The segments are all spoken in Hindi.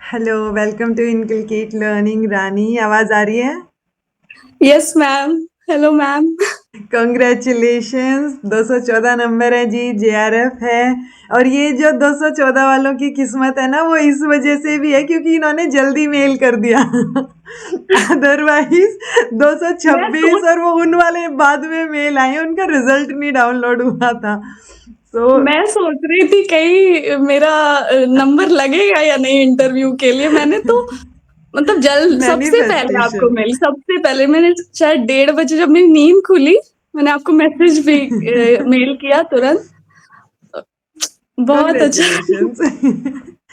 Hello, welcome to inculcate learning. Rani, आवाज आ रही है? Yes ma'am. Hello ma'am. Congratulations, 214 नंबर है जी, जेआरएफ है। और ये जो 214 वालों की किस्मत है ना, वो इस वजह से भी है क्योंकि इन्होंने जल्दी मेल कर दिया। अदरवाइज मैं 226 सोच और वो उन वाले बाद में मेल आए, उनका रिजल्ट नहीं डाउनलोड हुआ था। सो मैं सोच रही थी कहीं मेरा नंबर लगेगा या नहीं इंटरव्यू के लिए। मैंने तो मतलब जल्द सबसे पहले आपको मैनिफेस्टेशन। मिल सबसे पहले मैंने शायद 1:30 बजे जब मेरी नींद खुली मैंने आपको मैसेज भी मेल किया तुरंत। बहुत अच्छा। कॉन्ग्रेचुलेशंस।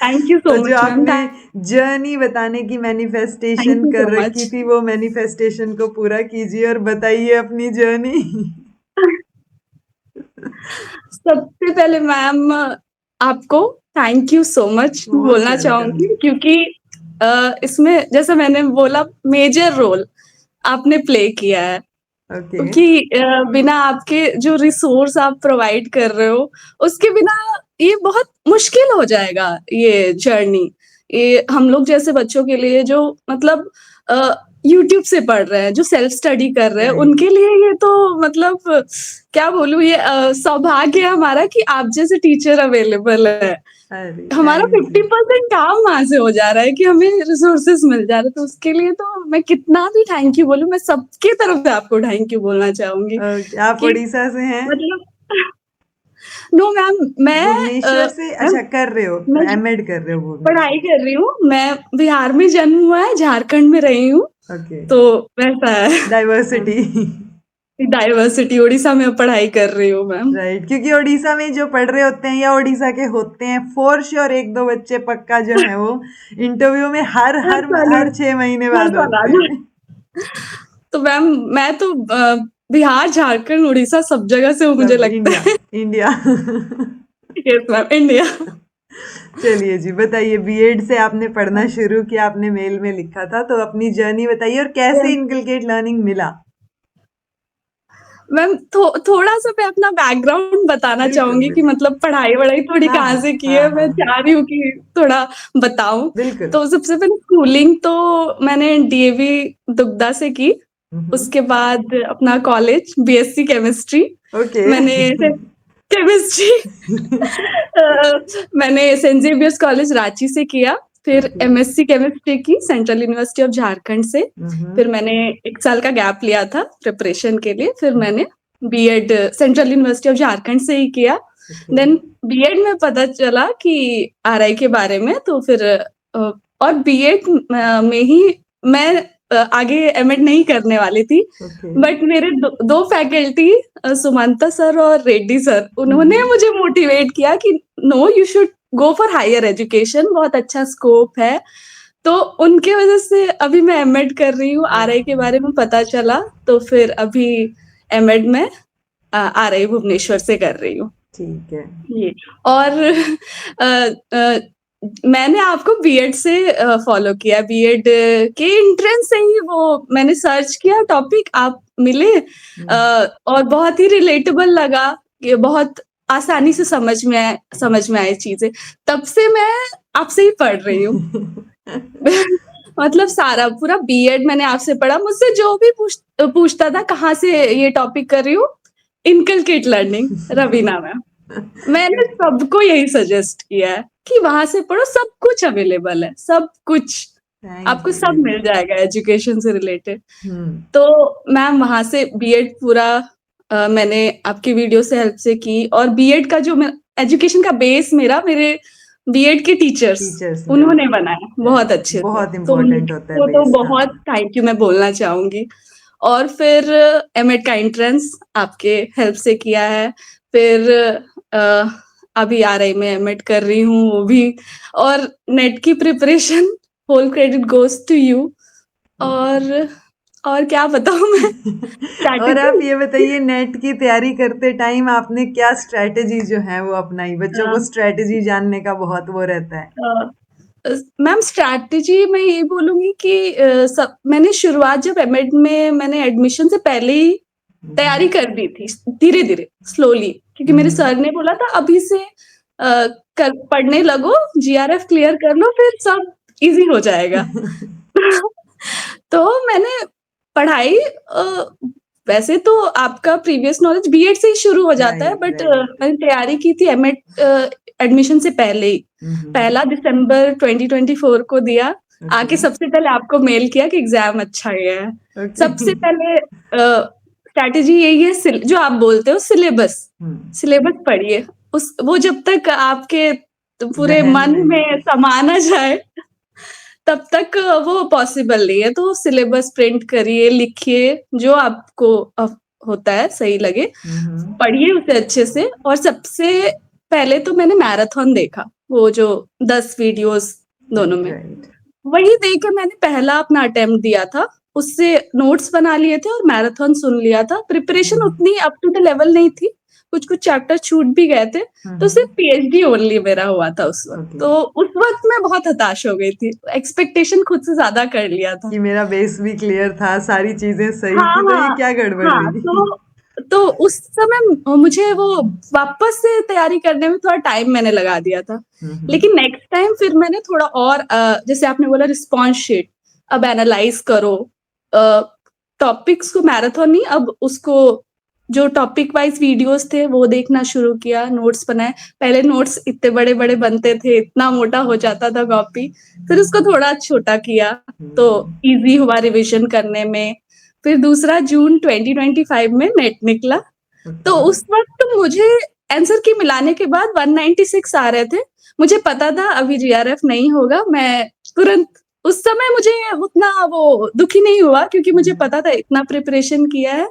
थैंक यू तो सो जो मच मैम। आपने जर्नी बताने की थैंक मैनिफेस्टेशन यू सो कर रखी मच। थी, वो मैनिफेस्टेशन को पूरा कीजिए और बताइए अपनी जर्नी। सबसे पहले मैम आपको thank you so much most बोलना वेलकम चाहूंगी जी। क्योंकि इसमें जैसे मैंने बोला मेजर रोल आपने प्ले किया है। ओके। क्योंकि बिना आपके जो रिसोर्स आप प्रोवाइड कर रहे हो उसके बिना ये बहुत मुश्किल हो जाएगा ये जर्नी। ये हम लोग जैसे बच्चों के लिए जो मतलब यूट्यूब से पढ़ रहे हैं जो सेल्फ स्टडी कर रहे हैं राइट। उनके लिए ये तो मतलब क्या बोलूं ये सौभाग्य है हमारा कि आप जैसे टीचर अवेलेबल है। अरे हमारा थैंक यू। 50% काम वहां से हो जा रहा है कि हमें रिसोर्सेस मिल जा रहे हैं तो उसके लिए तो मैं कितना भी थैंक यू बोलूं मैं सबकी तरफ से आपको थैंक यू बोलना चाहूंगी ओके, आप कि उड़ीसा से हैं? मतलब नो मैम भुवनेश्वर से? मैम अच्छा, कर रहे हो, मैं एमएड कर रहे हो पढ़ाई भुवनेश्वर? कर रही हूँ। मैं बिहार में जन्म हुआ है झारखंड में रही हूँ ओके। तो वैसा है मैम। डाइवर्सिटी। डाइवर्सिटी उड़ीसा में पढ़ाई कर रही हूँ मैम। राइट, क्योंकि उड़ीसा में जो पढ़ रहे होते हैं या उड़ीसा के होते हैं, फॉर श्योर एक दो बच्चे पक्का जो है वो इंटरव्यू में हर हर हर साल हर 6 महीने हर बाद साल आ होते जाए। हैं। तो मैम मैं तो बिहार झारखंड उड़ीसा सब जगह से हूँ मुझे सब लगता इंडिया। है। इंडिया। Yes ma'am India. चलिए जी, बताइए, बीएड से आपने पढ़ना शुरू किया, आपने मेल में लिखा था, तो अपनी जर्नी बताइए और कैसे इनकलकेट लर्निंग मिला। मैम थोड़ा सा मैं अपना बैकग्राउंड बताना बिल्कुल चाहूंगी कि बिल्कुल। मतलब पढ़ाई वढ़ाई थोड़ी हाँ कहाँ हाँ से की हाँ है हाँ मैं हाँ। चाह रही हूँ कि थोड़ा बताऊं। बिल्कुल। तो सबसे पहले स्कूलिंग तो मैंने डीएवी दुगदा से की। उसके बाद अपना कॉलेज बीएससी केमिस्ट्री ओके। मैंने केमिस्ट्री मैंने सेंट जेवियर्स कॉलेज रांची से किया। फिर ओके। एमएससी केमिस्ट्री की सेंट्रल यूनिवर्सिटी ऑफ झारखंड से। फिर हम्म। मैंने 1 साल का गैप लिया था प्रिपरेशन के लिए। फिर मैंने BEd central university of Jharkhand से ही किया। ओके। देन बीएड में पता चला कि आरआई के बारे में तो फिर और बीएड में ही मैं आगे एमएड नहीं करने वाली थी। ओके। बट मेरे दो फैकल्टी सुमंता सर और रेड्डी सर उन्होंने मुझे मोटिवेट किया कि no you should go for higher education बहुत अच्छा स्कोप है। तो उनके वजह से अभी मैं एमएड कर रही हूँ आरआई के बारे में पता चला। तो फिर अभी एमएड में आरआई भुवनेश्वर से कर रही हूँ ठीक है। ये। और अ, अ, मैंने आपको बीएड से फॉलो किया बीएड के एंट्रेंस से ही वो मैंने सर्च किया टॉपिक आप मिले और बहुत ही रिलेटेबल लगा कि बहुत आसानी से समझ में आई चीजें। तब से मैं आपसे ही पढ़ रही हूँ। मतलब सारा पूरा बीएड मैंने आपसे पढ़ा। मुझसे जो भी पूछता था कहाँ से ये टॉपिक कर रही हूँ इनकलकेट लर्निंग रवीना मैम। मैंने सबको यही सजेस्ट किया है कि वहां से पढ़ो सब कुछ अवेलेबल है सब कुछ थैंक आपको यू सब थैंक मिल जाएगा एजुकेशन से रिलेटेड। यू। तो मैम वहां से बीएड पूरा मैंने आपकी वीडियो से हेल्प से की। और बीएड का जो एजुकेशन का बेस मेरा मेरे बीएड के टीचर्स टीचर्स ने। उन्होंने बनाया बहुत राइट, अच्छे से बहुत तो इम्पोर्टेंट होता है उनको तो बेस, हाँ। बहुत थैंक यू मैं बोलना चाहूंगी। और फिर एमएड का एंट्रेंस आपके हेल्प से किया है। फिर अ, अभी आरआई में एमएड कर रही हूँ वो भी। और नेट की preparation whole credit goes to you. और और क्या बताऊं मैं और आप स्ट्रैटेजी। ये बताइए, नेट की तैयारी करते टाइम आपने क्या स्ट्रैटेजी जो है वो अपनाई? बच्चों को स्ट्रैटेजी जानने का बहुत वो रहता है। मैम स्ट्रैटेजी मैं ये बोलूंगी कि सब मैंने शुरुआत जब एमएड में मैंने एडमिशन से पहले ही तैयारी कर दी थी धीरे धीरे स्लोली क्योंकि मेरे सर ने बोला था अभी से कर पढ़ने लगो जीआरएफ क्लियर कर लो फिर सब ईज़ी हो जाएगा। तो मैंने पढ़ाई वैसे तो आपका प्रीवियस नॉलेज बीएड से ही शुरू हो जाता है, राइट, बट राइट। मैंने तैयारी की थी एमएड एडमिशन से पहले ही। हुँ, हुँ, हुँ। पहला दिसंबर 2024 को दिया, ओके, आके सबसे पहले आपको मेल किया कि एग्ज़ाम अच्छा गया है। ओके। सबसे पहले स्ट्रैटेजी यही है, जो आप बोलते हो सिलेबस, हुँ, सिलेबस पढ़िए। उस वो जब तक आपके पूरे ज़हन मन में में समा ना जाए, तब तक वो पॉसिबल नहीं है। तो सिलेबस प्रिंट करिए, लिखिए, जो आपको होता है सही लगे, हुँ, हुँ। पढ़िए उसे अच्छे से। और सबसे पहले तो मैंने मैराथन देखा, वो जो 10 वीडियोज़ दोनों राइट, में। राइट। वही देख के मैंने पहला अपना अटेम्प्ट दिया था। उससे नोट्स बना लिए थे और मैराथन सुन लिया था। हुँ, प्रिपरेशन हुँ। उतनी अप टू द लेवल नहीं थी, कुछ-कुछ चैप्टर छूट भी गए थे, हुँ, तो सिर्फ हुँ। पीएचडी ओनली मेरा हुआ था उस वक़्त। ओके, तो उस वक़्त मैं बहुत हताश हो गई थी, एक्सपेक्टेशन खुद से ज़्यादा कर लिया था। कि मेरा बेस भी क्लियर था, सारी चीज़ें सही हाँ, थी, तो ये हाँ। क्या गड़बड़ हाँ, हुई? तो उस समय मुझे वो वापस से तैयारी करने में थोड़ा टाइम मैंने लगा दिया था। हुँ, हुँ। लेकिन नेक्स्ट टाइम फिर मैंने थोड़ा और जैसे आपने बोला रिस्पॉन्स शीट, अब एनालाइज़ करो। अ, टॉपिक्स को मैराथन नहीं, अब उसको जो टॉपिक वाइज़ वीडियोज़ थे वो देखना शुरू किया, नोट्स बनाए। पहले नोट्स इतने बड़े-बड़े बनते थे, इतना मोटा हो जाता था कॉपी, फिर उसको थोड़ा छोटा किया, तो हुँ, ईज़ी हुआ रिविज़न करने में। फिर दूसरा जून 2025 में नेट निकला, तो ओके। उस वक़्त मुझे आंसर की मिलाने के बाद 196 आ रहे थे। मुझे पता था अभी जीआरएफ नहीं होगा, मैं तुरंत उस समय मुझे उतना वो दुखी नहीं हुआ, क्योंकि हुँ, मुझे हुँ। पता था इतना प्रिपरेशन किया है,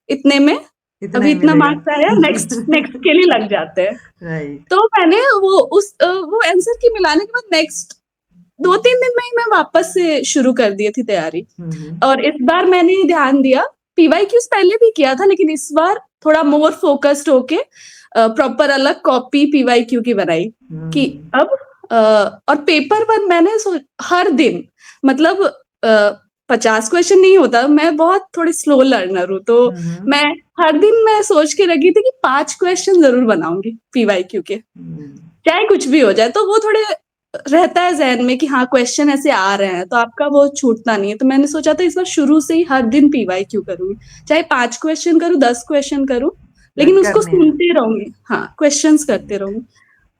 इतने में इतना अभी ही इतना मिलेगा। मार्क्स आया, नेक्स्ट नेक्स्ट के लिए लग जाते हैं। राइट। तो मैंने वो आंसर की मिलाने के बाद नेक्स्ट 2-3 दिन में ही मैं वापस से शुरू कर दी थी तैयारी। हुँ, हुँ। और इस बार मैंने ध्यान दिया, पीवाईक्यूज़ पहले भी किया था, लेकिन इस बार थोड़ा मोर फ़ोकस्ड होके प्रॉपर अलग कॉपी पीवाईक्यू की बनाई कि हुँ। अब अ, और पेपर 1 मैंने हर दिन, मतलब 50 क्वेश्चन नहीं होता, मैं बहुत थोड़ी स्लो लर्नर हूँ, तो हुँ, हुँ। मैं हर दिन मैं सोच के रखी थी कि 5 क्वेश्चन ज़रूर बनाऊँगी पीवाईक्यू के। हुँ। चाहे कुछ भी हो जाए, तो वो थोड़े रहता है ज़हन में कि हाँ, क्वेश्चन ऐसे आ रहे हैं, तो आपका वो छूटता नहीं है। तो मैंने सोचा था इस बार शुरू से ही हर दिन पीवाईक्यू करूँगी। चाहे 5 क्वेश्चन करूँ, 10 क्वेश्चन करूँ, लेकिन उसको करने हैं। सुनते रहूँगी। हाँ, क्वेश्चन्स करते रहूँगी।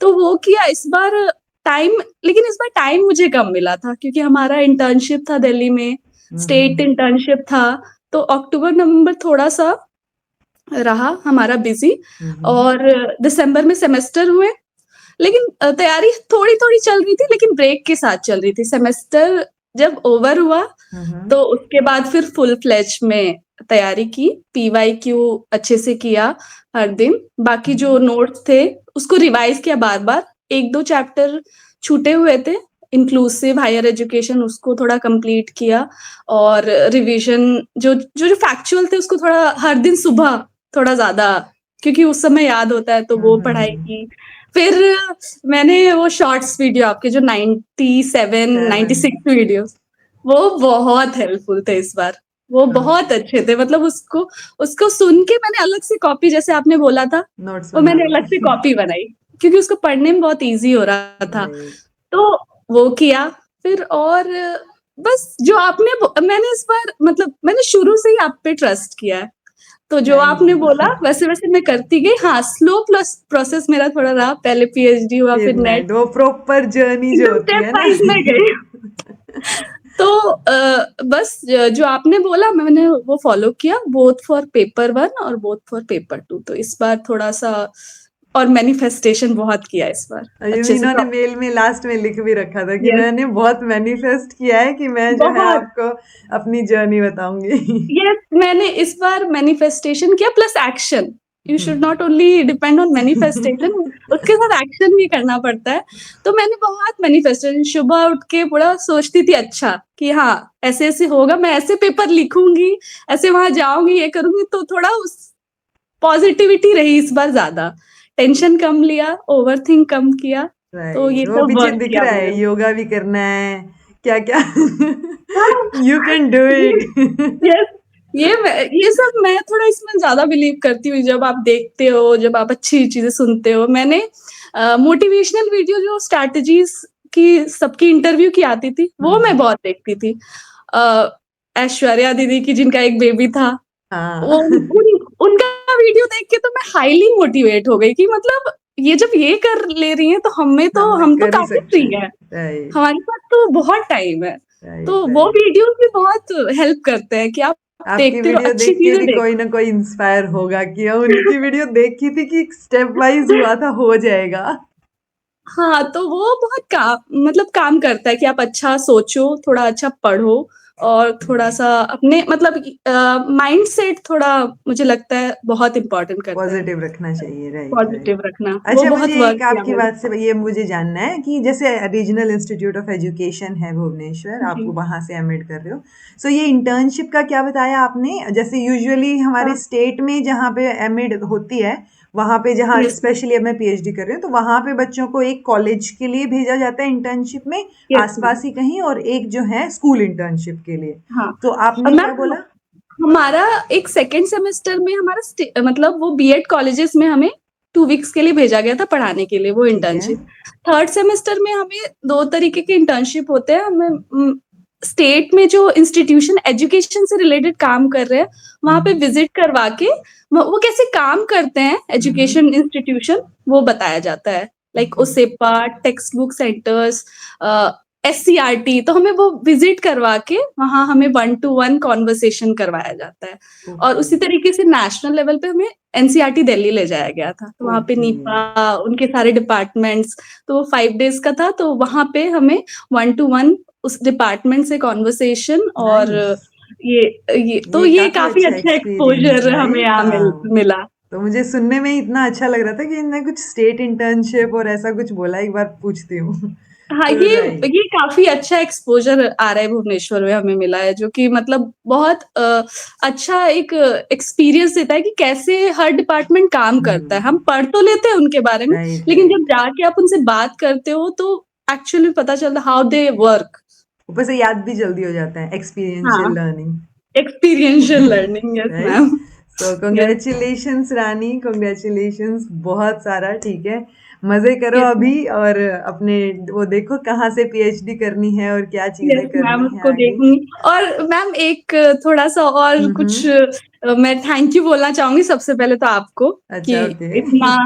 तो वो किया इस बार टाइम, लेकिन इस बार टाइम मुझे कम मिला था, क्योंकि हमारा इंटर्नशिप था दिल्ली में, हुँ, स्टेट हुँ। इंटर्नशिप था, तो अक्टूबर-नवंबर थोड़ा-सा रहा हमारा बिज़ी। हुँ, हुँ। और दिसंबर में सेमेस्टर हुए, लेकिन तैयारी थोड़ी-थोड़ी चल रही थी, लेकिन ब्रेक के साथ चल रही थी। सेमेस्टर जब ओवर हुआ, हुँ, तो हुँ। उसके बाद फिर फुल फ्लेज में तैयारी की, पीवाईक्यू अच्छे से किया हर दिन। बाकी हुँ, जो हुँ। नोट्स थे, उसको रिवाइज़ किया बार-बार। 1-2 चैप्टर छूटे हुए थे, इंक्लूसिव हायर एजुकेशन, उसको थोड़ा कंप्लीट किया। और रिविज़न जो फैक्चुअल थे, उसको थोड़ा हर दिन सुबह थोड़ा ज़्यादा, क्योंकि उस समय याद होता है, तो हुँ, वो हुँ, पढ़ाई हुँ। की। फिर मैंने वो शॉर्ट्स वीडियो आपके जो 97, 7 96 वीडियोज़, वो बहुत हेल्पफुल थे इस बार। वो बहुत ओके। अच्छे थे, मतलब उसको उसको सुन के मैंने अलग से कॉपी, जैसे आपने बोला था, नोट्स वो बना मैंने अलग से ली। कॉपी बनाई, क्योंकि उसको पढ़ने में बहुत ईज़ी हो रहा था। राइट। तो वो किया, फिर और बस जो आपने मैंने इस बार, मतलब मैंने शुरू से ही आप पे ट्रस्ट किया है। तो जो थैंक आपने यू। बोला वैसे-वैसे मैं करती गई। हाँ, स्लो प्लस प्रोसेस मेरा थोड़ा रहा, पहले पीएचडी हुआ, फिर फिर नेट, नेट वो प्रॉपर जर्नी जो एकदम होती स्टेप है ना। वाइज़ मैं गई। तो बस जो आपने बोला मैंने वो फ़ॉलो किया, बोथ फॉर पेपर 1 और बोथ फॉर पेपर 2। तो इस बार थोड़ा-सा और मैनिफेस्टेशन बहुत किया इस बार, ये भी अच्छे से इन्होंने प्रॉपर। मेल में लास्ट में लिख भी रखा था कि यस, मैंने बहुत मैनिफेस्ट किया है कि मैं जो है बहुत। आपको अपनी जर्नी बताऊँगी। यस, मैंने इस बार मैनिफेस्टेशन किया plus action. You hmm. Should not only depend on manifestation, उसके साथ एक्शन भी करना पड़ता है। तो मैंने बहुत मैनिफेस्टेशन, सुबह उठ के पूरा सोचती थी अच्छा कि हाँ, ऐसे-ऐसे होगा, मैं ऐसे पेपर लिखूँगी, ऐसे वहाँ जाऊँगी, ये करूँगी, तो थोड़ा उस पॉज़िटिविटी रही इस बार ज़्यादा। टेंशन कम लिया, ओवरथिंक कम किया, तो ये राइट, वो सब पीछे वर्क दिख किया रहा मेरे है, में। योगा भी करना है, क्या-क्या। हाँ, यू कैन डू ये इट। यस, ये सब मैं थोड़ा इसमें ज़्यादा बिलीव करती हूँ, जब आप देखते हो, जब आप अच्छी चीज़ें सुनते हो। मैंने मोटिवेशनल वीडियो जो स्ट्रैटेजीज़ की सबकी इंटरव्यू की आती थी, वो मैं बहुत देखती थी। ऐश्वर्या दीदी की जिनका एक बेबी था, वो हाँ। उनका वीडियो देख के तो मैं हाईली मोटिवेट हो गई कि मतलब ये जब ये कर ले रही हैं तो हम हम तो कर ही काफ़ी सकते फ्री हैं। हैं, राइट, हमारे पास तो बहुत टाइम है। राइट, तो वो राइट। वीडियोज़ भी बहुत हेल्प करते हैं कि आप आपकी देखते रहो, वीडियो अच्छी देख के चीज़ें भी कोई देखो। ना कोई इंस्पायर होगा कि हाँ, उनकी वीडियो देखी थी कि स्टेप वाइज हुआ था, हो जाएगा। हाँ, तो वो बहुत मतलब काम करता है कि आप अच्छा सोचो, थोड़ा अच्छा पढ़ो और थोड़ा-सा अपने मतलब माइंडसेट थोड़ा मुझे लगता है बहुत इम्पोर्टेंट करता है, पॉजिटिव रखना चाहिए, राइट, राइट। पॉज़िटिव रखना, वो अच्छा, बहुत मुझे वर्क एक किया आपकी मैंने। बात से ये मुझे जानना है कि जैसे रीजनल इंस्टीट्यूट ऑफ एजुकेशन है भुवनेश्वर, आप जी। वहाँ से एमएड कर रहे हो। सो ये इंटर्नशिप का क्या बताया आपने? जैसे यूजुअली हमारे हाँ, स्टेट में जहाँ पे एमएड होती है, वहाँ पे जहाँ यस, स्पेशली अब मैं पीएचडी कर रही हूँ, तो वहाँ पे बच्चों को एक कॉलेज के लिए भेजा जाता है इंटर्नशिप में, यस मैम। आसपास ही कहीं, और एक जो है स्कूल इंटर्नशिप के लिए। हाँ, तो और आपने क्या मैम बोला? हमारा एक सेकंड सेमेस्टर में हमारा मतलब वो बीएड कॉलेजेस में हमें 2 वीक्स के लिए भेजा गया था पढ़ाने के लिए वो ठीक है। इंटर्नशिप। थर्ड सेमेस्टर में हमें 2 तरीके के इंटर्नशिप होते हैं। हमें स्टेट में जो इंस्टीट्यूशन एजुकेशन से रिलेटेड काम कर रहे हैं, वहाँ पे हम्म, विज़िट करवा के वो कैसे काम करते हैं हम्म, एजुकेशन इंस्टीट्यूशन वो बताया जाता है। Like okay, OSEPA, text book centres, SCERT, तो हमें वो विज़िट करवा के वहाँ हमें 1 टू 1 कन्वर्सेशन करवाया जाता है। और ओके, उसी तरीके से नेशनल लेवल पे हमें एनसीईआरटी दिल्ली ले जाया गया था। तो वहाँ पे ओके। निपा, उनके सारे डिपार्टमेंट्स, तो वो 5 डेज़ का था, तो वहाँ पे हमें 1 टू 1 उस डिपार्टमेंट से कन्वर्सेशन और नाइस। ये तो ये ये काफी काफ़ी अच्छा अच्छा एक्सपीरियंस, एक्सपोज़र हमें राइट? यहाँ हाँ। मिला। तो मुझे सुनने में ही इतना अच्छा लग रहा था कि इनने कुछ स्टेट इंटर्नशिप और ऐसा कुछ बोला, एक बार पूछती हूँ। हाँ, तो राइट। ये काफ़ी अच्छा एक्सपोज़र आ रहा है भुवनेश्वर में हमें मिला है, जो कि मतलब बहुत अच्छा एक एक्सपीरियंस देता है कि कैसे हर डिपार्टमेंट काम करता है। हम हम्म, पढ़ तो लेते हैं उनके बारे में, राइट, लेकिन जब राइट। जाके आप उनसे बात करते हो तो एक्चुअली पता चलता है हाउ दे वर्क। ऊपर से याद भी जल्दी हो जाता है, हाँ, experiential learning. Experiential learning, yes right. Ma'am, so yes, congratulations Rani, congratulations बहुत सारा। ठीक है, मजे करो यस अभी, मैम, और अपने वो देखो कहाँ से पीएचडी करनी है और क्या चीजें यस मैम, करनी है उसको आगे। देखूँगी। और मैम एक थोड़ा-सा और कुछ हम्म। मैं थैंक यू बोलना चाहूँगी सबसे पहले तो आपको कि अच्छा, ओके। इतना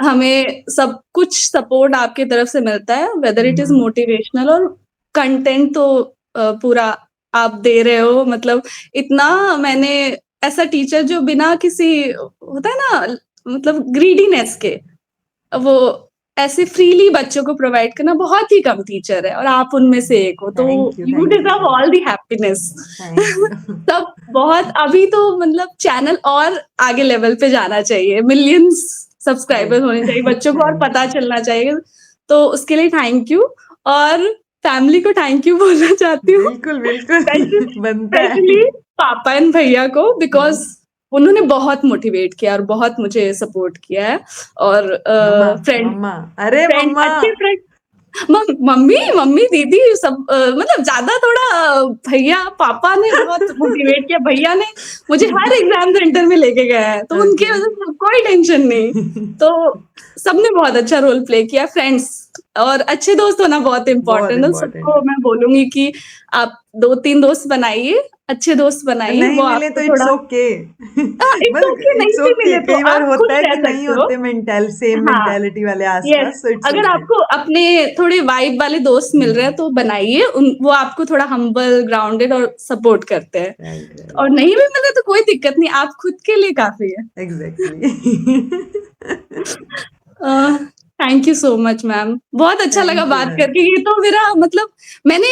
हमें सब कुछ सपोर्ट आपकी तरफ से मिलता है, whether it is hmm, motivational और कंटेंट तो पूरा आप दे रहे हो, मतलब इतना मैंने ऐसा टीचर जो बिना किसी होता है ना मतलब ग्रीडीनेस के वो ऐसे फ्रीली बच्चों को प्रोवाइड करना, बहुत ही कम टीचर है और आप उनमें से एक हो, तो you thank you deserve so all much. The happiness. Thank you. तब बहुत अभी तो मतलब चैनल और आगे लेवल पे जाना चाहिए, मिलियंस सब्सक्राइबर राइट। होने चाहिए, बच्चों को और थैंक पता यू। चलना चाहिए। तो उसके लिए थैंक यू, और फैमिली को थैंक यू बोलना चाहती हूँ। बिल्कुल, बिल्कुल। बनता है। स्पेशली पापा एंड भैया को, बिकॉज़ हम्म, उन्होंने बहुत मोटिवेट किया और बहुत मुझे सपोर्ट किया है। और मम्मा, फ्रेंड मम्मा, अरे फ्रेंड मम्मा। अच्छे फ्रेंड मम्मी मम्मी दीदी सब मतलब ज्यादा थोड़ा भैया पापा ने बहुत मोटिवेट किया, भैया ने मुझे हर एग्जाम सेंटर में लेके गया है, तो उनकी ओके। वजह से कोई टेंशन नहीं। तो सबने बहुत अच्छा रोल प्ले किया, फ्रेंड्स और अच्छे दोस्त होना बहुत बहुत इंपॉर्टेंट है, इम्पोर्टेंट सबको है। मैं बोलूंगी कि आप 2-3 दोस्त बनाइए, अच्छे दोस्त बनाइए, नहीं वो मिले तो आपको इट्स थोड़ा ओके। इट्स बस ओके, नहीं इट्स भी ओके, मिले तो कई बार आप होता खुश है रह कि नहीं सकते हो। होते सेम हाँ, मेंटेलिटी वाले यस, आसपास, सो इट्स अगर ओके। आपको अपने थोड़े वाइब वाले दोस्त मिल रहे हैं तो बनाइए, उन वो आपको थोड़ा हम्बल, ग्राउंडेड और सपोर्ट करते हैं। राइट, और राइट। नहीं भी मिले तो कोई दिक्कत नहीं, आप खुद के लिए काफ़ी है। Exactly. A, thank you so much ma'am, बहुत अच्छा लगा थैंक यू बात रानी। करके। ये तो मेरा मतलब मैंने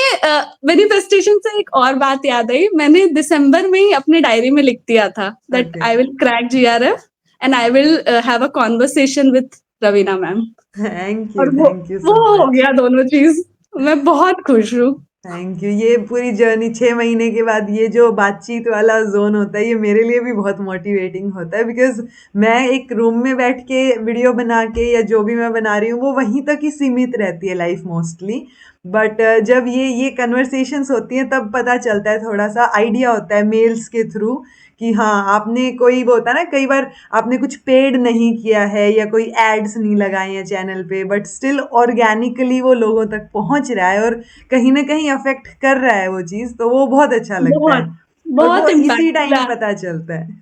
मैनिफेस्टेशन से एक और बात याद आई, मैंने दिसंबर में ही अपने डायरी में लिख दिया था that okay. I will crack GRF and I will have a conversation with Raveena ma'am. और थैंक यू वो सो हो मच। गया दोनों चीज़। मैं बहुत खुश हूँ। Thank you. ये पूरी जर्नी 6 महीने के बाद ये जो बातचीत वाला जोन होता है, ये मेरे लिए भी बहुत मोटिवेटिंग होता है, बिकॉज मैं एक रूम में बैठ के वीडियो बना के या जो भी मैं बना रही हूँ वो वहीं तक ही सीमित रहती है लाइफ मोस्टली। बट जब ये कन्वर्सेशंस होती हैं तब पता चलता है, थोड़ा सा आइडिया होता है मेल्स के थ्रू कि हाँ आपने कोई, वो होता है ना कई बार आपने कुछ पेड नहीं किया है या कोई एड्स नहीं लगाए हैं चैनल पे, बट स्टिल ऑर्गेनिकली वो लोगों तक पहुंच रहा है और कहीं ना कहीं अफेक्ट कर रहा है वो चीज़, तो वो बहुत अच्छा लगता है। बहुत, और वो बहुत इसी इम्पैक्टफुल टाइम है। पता चलता है।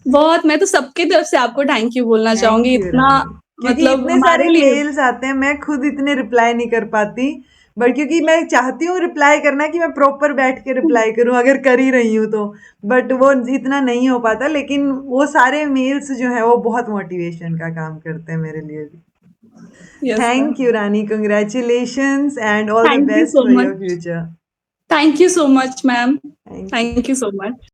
बहुत, मैं तो सबकी तरफ से आपको थैंक यू बोलना चाहूँगी, थैंक यू इतना रानी। क्योंकि मतलब इतने सारे हमारे लिए मेल्स आते हैं, मैं खुद इतने रिप्लाई नहीं कर पाती, बट क्योंकि मैं चाहती हूँ रिप्लाई करना कि मैं प्रॉपर बैठ के रिप्लाई करूँ अगर कर ही रही हूँ तो, बट वो इतना नहीं हो पाता। लेकिन वो सारे मेल्स जो है वो बहुत मोटिवेशन का काम करते हैं मेरे लिए भी। Yes ma'am. Thank you Rani, congratulations and all the thank you best so for your much. Future. Thank you so much ma'am. Thank you. Thank you so much.